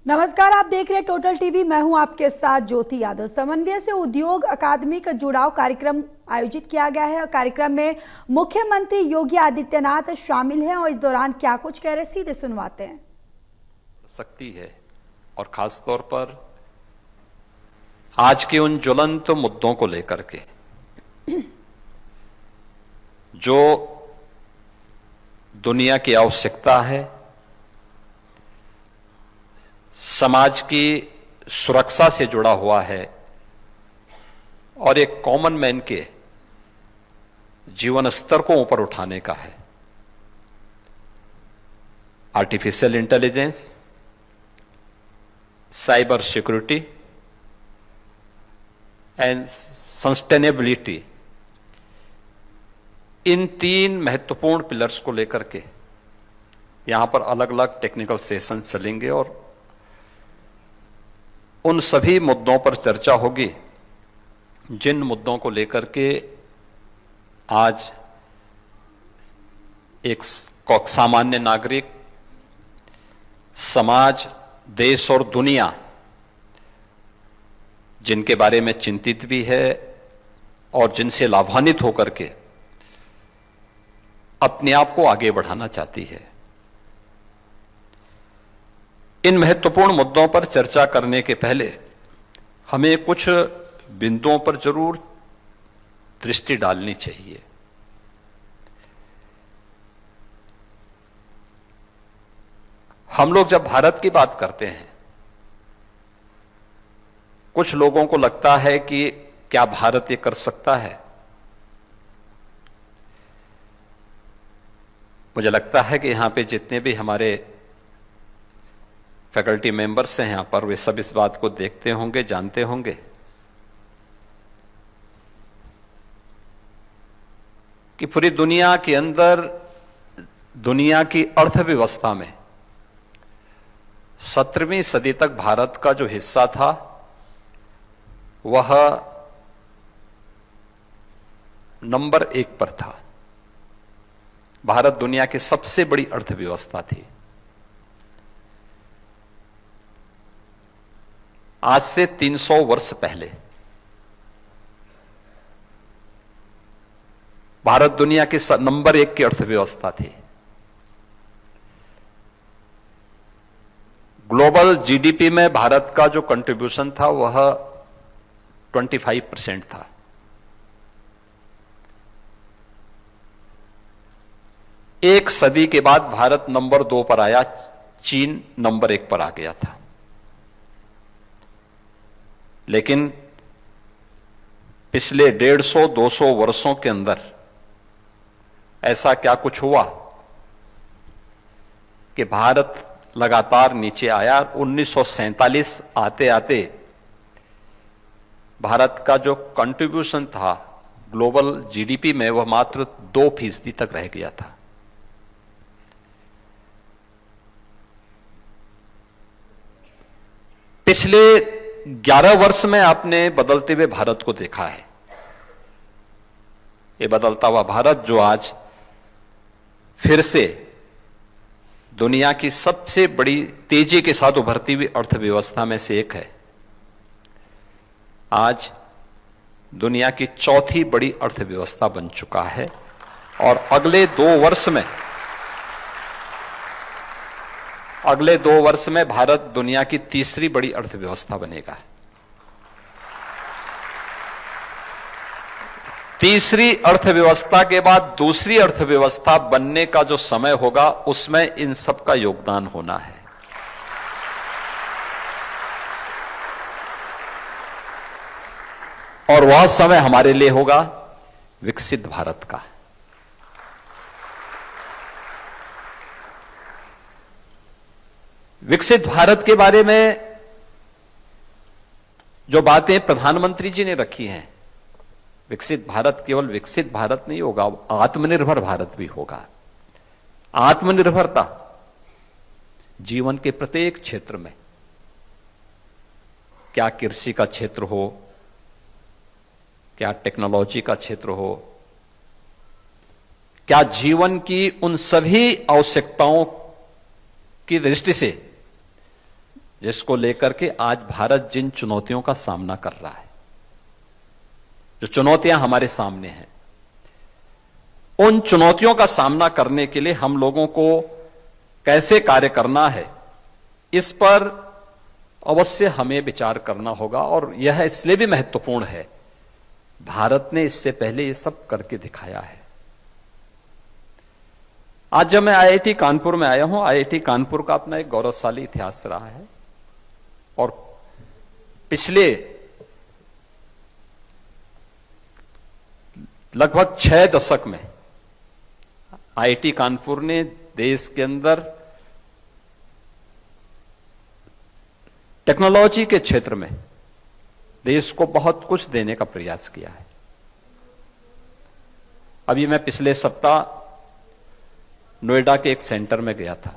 नमस्कार, आप देख रहे हैं टोटल टीवी। मैं हूं आपके साथ ज्योति यादव। समन्वय से उद्योग अकादमी का जुड़ाव कार्यक्रम आयोजित किया गया है और कार्यक्रम में मुख्यमंत्री योगी आदित्यनाथ शामिल हैं और इस दौरान क्या कुछ कह रहे सीधे सुनवाते हैं। सकती है और खास तौर पर आज के उन ज्वलंत मुद्दों को लेकर के जो दुनिया की आवश्यकता है, समाज की सुरक्षा से जुड़ा हुआ है और एक कॉमन मैन के जीवन स्तर को ऊपर उठाने का है। Artificial intelligence, cyber security and sustainability, इन तीन महत्वपूर्ण पिलर्स को लेकर के यहां पर अलग अलग टेक्निकल सेशन चलेंगे और उन सभी मुद्दों पर चर्चा होगी जिन मुद्दों को लेकर के आज एक सामान्य नागरिक, समाज, देश और दुनिया जिनके बारे में चिंतित भी है और जिनसे लाभान्वित होकर के अपने आप को आगे बढ़ाना चाहती है। इन महत्वपूर्ण मुद्दों पर चर्चा करने के पहले हमें कुछ बिंदुओं पर जरूर दृष्टि डालनी चाहिए। हम लोग जब भारत की बात करते हैं, कुछ लोगों को लगता है कि क्या भारत ये कर सकता है। मुझे लगता है कि यहां पे जितने भी हमारे फैकल्टी मेंबर्स हैं यहां पर, वे सब इस बात को देखते होंगे, जानते होंगे कि पूरी दुनिया के अंदर, दुनिया की अर्थव्यवस्था में 17वीं सदी तक भारत का जो हिस्सा था वह नंबर 1 पर था। भारत दुनिया की सबसे बड़ी अर्थव्यवस्था थी। आज से 300 वर्ष पहले भारत दुनिया की नंबर 1 की अर्थव्यवस्था थी। ग्लोबल जीडीपी में भारत का जो कंट्रीब्यूशन था वह 25% था। एक सदी के बाद भारत नंबर 2 पर आया, चीन नंबर 1 पर आ गया था। लेकिन पिछले 150-200 वर्षों के अंदर ऐसा क्या कुछ हुआ कि भारत लगातार नीचे आया। 1947 आते आते भारत का जो कंट्रीब्यूशन था ग्लोबल जीडीपी में वह मात्र 2% तक रह गया था। पिछले 11 वर्ष में आपने बदलते हुए भारत को देखा है। ये बदलता हुआ भारत जो आज फिर से दुनिया की सबसे बड़ी तेजी के साथ उभरती हुई अर्थव्यवस्था में से एक है, आज दुनिया की चौथी बड़ी अर्थव्यवस्था बन चुका है और अगले 2 वर्ष में भारत दुनिया की तीसरी बड़ी अर्थव्यवस्था बनेगा। तीसरी अर्थव्यवस्था के बाद दूसरी अर्थव्यवस्था बनने का जो समय होगा उसमें इन सब का योगदान होना है। और वह समय हमारे लिए होगा विकसित भारत का। विकसित भारत के बारे में जो बातें प्रधानमंत्री जी ने रखी हैं, विकसित भारत केवल विकसित भारत नहीं होगा, आत्मनिर्भर भारत भी होगा। आत्मनिर्भरता जीवन के प्रत्येक क्षेत्र में, क्या कृषि का क्षेत्र हो, क्या टेक्नोलॉजी का क्षेत्र हो, क्या जीवन की उन सभी आवश्यकताओं की दृष्टि से जिसको लेकर के आज भारत जिन चुनौतियों का सामना कर रहा है, जो चुनौतियां हमारे सामने हैं, उन चुनौतियों का सामना करने के लिए हम लोगों को कैसे कार्य करना है, इस पर अवश्य हमें विचार करना होगा। और यह इसलिए भी महत्वपूर्ण है, भारत ने इससे पहले ये सब करके दिखाया है। आज जब मैं आईआईटी कानपुर में आया हूं, आईआईटी कानपुर का अपना एक गौरवशाली इतिहास रहा है और पिछले लगभग 6 दशक में आईआईटी कानपुर ने देश के अंदर टेक्नोलॉजी के क्षेत्र में देश को बहुत कुछ देने का प्रयास किया है। अभी मैं पिछले सप्ताह नोएडा के एक सेंटर में गया था।